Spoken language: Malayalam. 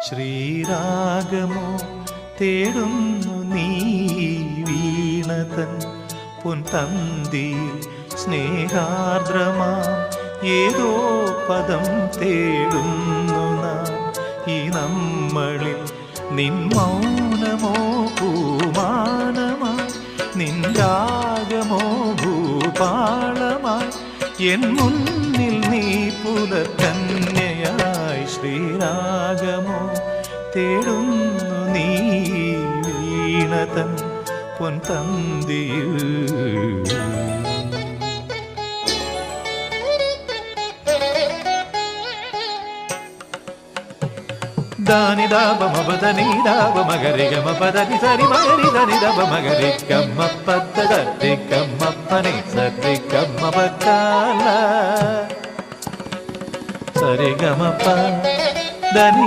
ശ്രീരാഗമോ തേടുന്നു നീ വീണതൻ പൊൻതന്തിയിൽ സ്നേഹാർദ്രമാം ഏതോ പദം തേടുന്നു നാം ഈ നമ്മളിൽ. നിൻ മൗനമോ പൂമാനമായി, നിൻ രാഗമോ ഭൂപാളമായി, എൻ മുന്നിൽ നീ പുലർക്കന്യയായി. ശ്രീരാഗമോ തേടുന്നു നീ വീണതൻ പൊൻതന്തിയിൽ. ದಾನಿ ದಾಬ ಮಬದನಿ ದಾಬ ಮಗರಿ ಗಮ ಪದನಿ ಸರಿ ಮಗರಿ ಧನಿ ದಬ ಮಗರಿ ಗಮ್ಮ ಪದ ಧರಿ ಗಮ್ಮ ಪನಿ ಸರಿ ಗಮ್ಮ ಬಕಾಲ ಸರಿ ಗಮ ಪ ಧನಿ